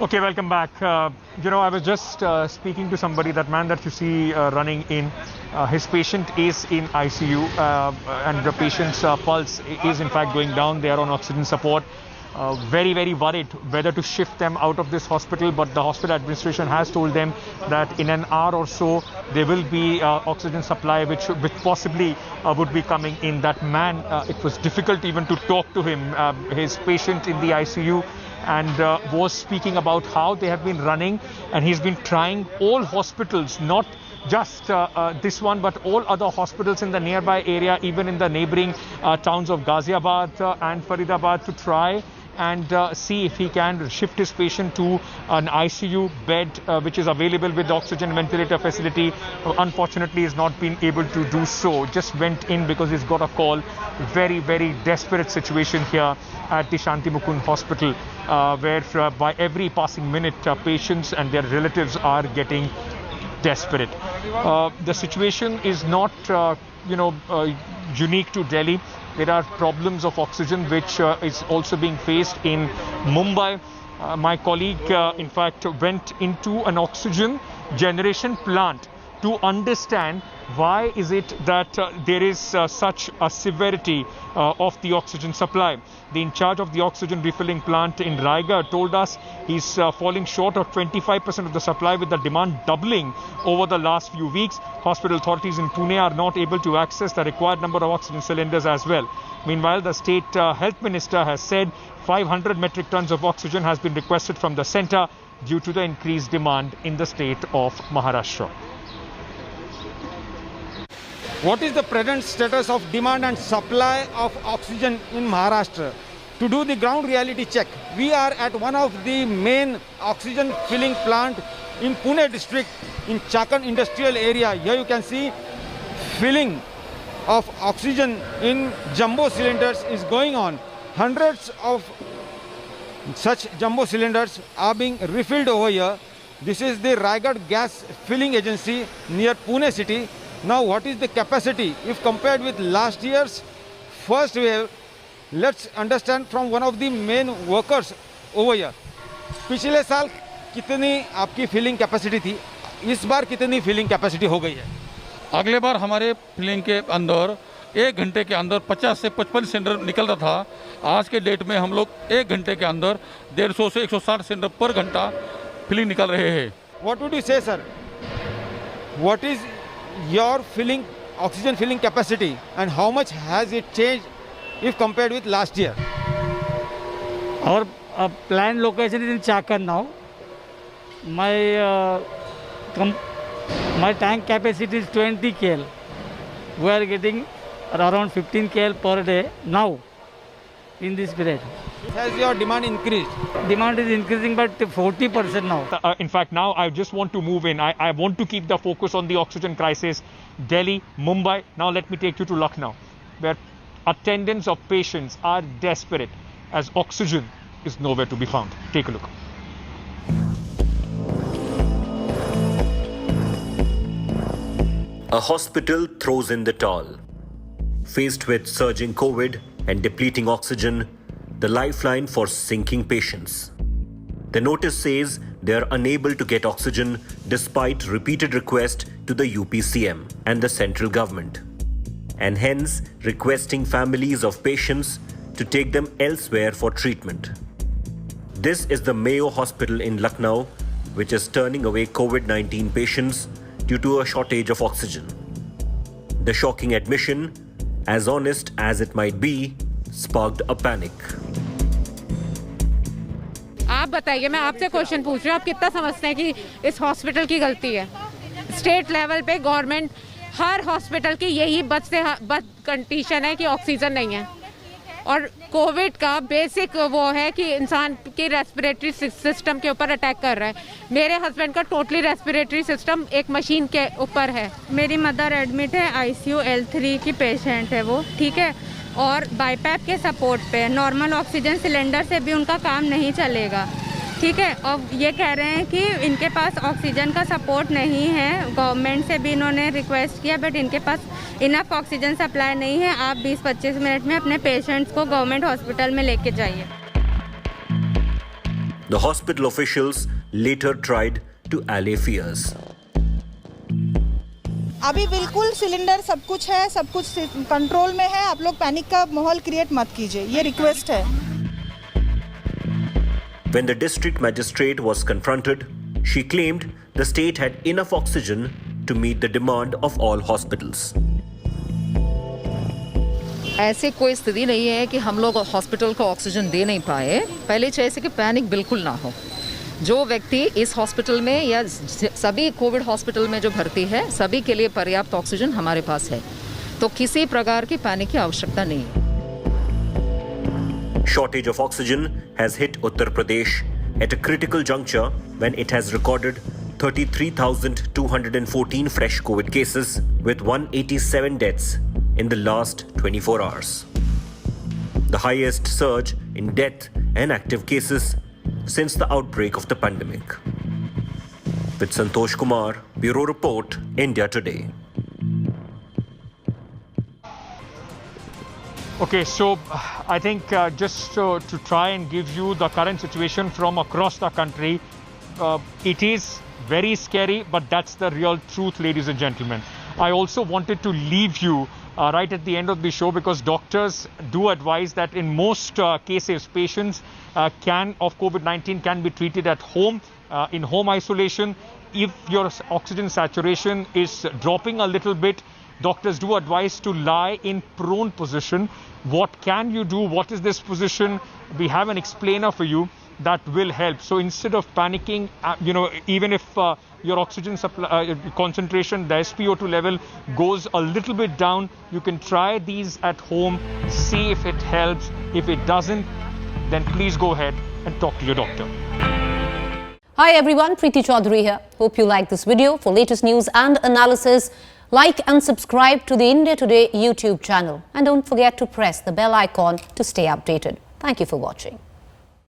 Okay, welcome back. I was just speaking to somebody. That man that you see running in, his patient is in ICU, and the patient's pulse is in fact going down. They are on oxygen support. Very, very worried whether to shift them out of this hospital, but the hospital administration has told them that in an hour or so there will be oxygen supply which possibly would be coming in. That man, it was difficult even to talk to him. His patient in the ICU, and was speaking about how they have been running, and he's been trying all hospitals, not just this one, but all other hospitals in the nearby area, even in the neighboring towns of Ghaziabad and Faridabad, to try and see if he can shift his patient to an ICU bed which is available with the oxygen ventilator facility. Unfortunately, he's not been able to do so. Just went in because he's got a call. Very, very desperate situation here at the Shanti Mukund Hospital, where by every passing minute, patients and their relatives are getting desperate. The situation is not, unique to Delhi. There are problems of oxygen which is also being faced in Mumbai. My colleague, in fact, went into an oxygen generation plant to understand why is it that there is such a severity of the oxygen supply. The in charge of the oxygen refilling plant in Raigad told us he's falling short of 25% of the supply, with the demand doubling over the last few weeks. Hospital authorities in Pune are not able to access the required number of oxygen cylinders as well. Meanwhile, the state health minister has said 500 metric tons of oxygen has been requested from the centre due to the increased demand in the state of Maharashtra. What is the present status of demand and supply of oxygen in Maharashtra? To do the ground reality check, we are at one of the main oxygen filling plant in Pune district in Chakan industrial area. Here you can see filling of oxygen in jumbo cylinders is going on. Hundreds of such jumbo cylinders are being refilled over here. This is the Raigad gas filling agency near Pune city. Now, what is the capacity if compared with last year's first wave? Let's understand from one of the main workers over here. पिछले साल कितनी आपकी filling capacity थी, इस बार कितनी filling capacity हो गई है? अगले बार हमारे फिलिंग के अंदर 1 घंटे के अंदर 50 से 55 सिलेंडर निकलता था. आज के डेट में हम लोग 1 घंटे के अंदर 150 से 160 सिलेंडर पर घंटा फिलिंग निकल रहे हैं. What would you say, sir? What is your filling oxygen filling capacity and how much has it changed if compared with last year? Our planned location is in Chakan now. My tank capacity is 20 KL. We are getting around 15 KL per day now in this period. Has your demand increased? Demand is increasing by 40% now. In fact, now I just want to move in. I want to keep the focus on the oxygen crisis. Delhi, Mumbai. Now let me take you to Lucknow, where attendants of patients are desperate as oxygen is nowhere to be found. Take a look. A hospital throws in the towel. Faced with surging COVID and depleting oxygen, the lifeline for sinking patients. The notice says they are unable to get oxygen despite repeated requests to the UPCM and the central government, and hence requesting families of patients to take them elsewhere for treatment. This is the Mayo Hospital in Lucknow, which is turning away COVID-19 patients due to a shortage of oxygen. The shocking admission, as honest as it might be, sparked a panic. आप बताइए, मैं आपसे question पूछ रही हूँ, आप कितना समझते हैं कि इस हॉस्पिटल की गलती है? स्टेट लेवल पे गवर्नमेंट हर हॉस्पिटल की यही बद कंडीशन है कि ऑक्सीजन नहीं है, और कोविड का बेसिक वो है कि इंसान के रेस्पिरेटरी सिस्टम के ऊपर अटैक कर रहा है. मेरे हस्बैंड का टोटली रेस्पिरेटरी सिस्टम एक मशीन के ऊपर है. मेरी मदर एडमिट है, ICU L3 की पेशेंट है वो, ठीक है, और बाईपैप के सपोर्ट पे. नॉर्मल ऑक्सीजन सिलेंडर से भी उनका काम नहीं चलेगा, ठीक है. और ये कह रहे हैं कि इनके पास ऑक्सीजन का सपोर्ट नहीं है. गवर्नमेंट से भी इन्होंने रिक्वेस्ट किया, बट इनके पास इनफ ऑक्सीजन सप्लाई नहीं है. आप 20-25 मिनट में अपने पेशेंट्स को गवर्नमेंट हॉस्पिटल में लेके जाइए. The hospital officials later tried to allay fears. अभी बिल्कुल सिलेंडर सब कुछ है, सब कुछ कंट्रोल में है, आप लोग पैनिक का माहौल क्रिएट मत कीजिए, ये रिक्वेस्ट है। When the district magistrate was confronted, she claimed the state had enough oxygen to meet the demand of all hospitals. ऐसे कोई स्थिति नहीं है कि हम लोग हॉस्पिटल को ऑक्सीजन दे नहीं पाए। पहले चाहिए कि पैनिक बिल्कुल ना हो। जो व्यक्ति इस हॉस्पिटल में या सभी कोविड हॉस्पिटल में जो भर्ती है, सभी के लिए पर्याप्त ऑक्सीजन हमारे पास है, तो किसी प्रकार की पैनिक की आवश्यकता नहीं है। Shortage of oxygen has hit Uttar Pradesh at a critical juncture when it has recorded 33,214 fresh COVID cases with 187 deaths in the last 24 hours. The highest surge in death and active cases since the outbreak of the pandemic. With Santosh Kumar, Bureau Report, India Today. Okay, so I think just to try and give you the current situation from across the country, it is very scary, but that's the real truth, ladies and gentlemen. I also wanted to leave you right at the end of the show because doctors do advise that in most cases, patients of COVID-19 can be treated at home, in home isolation. If your oxygen saturation is dropping a little bit, doctors do advise to lie in prone position. What can you do? What is this position? We have an explainer for you that will help. So instead of panicking, even if your oxygen supply, concentration, the SpO2 level goes a little bit down, you can try these at home, see if it helps. If it doesn't, then please go ahead and talk to your doctor. Hi everyone, Preeti Chaudhary here. Hope you like this video. For latest news and analysis, like and subscribe to the India Today YouTube channel. And don't forget to press the bell icon to stay updated. Thank you for watching.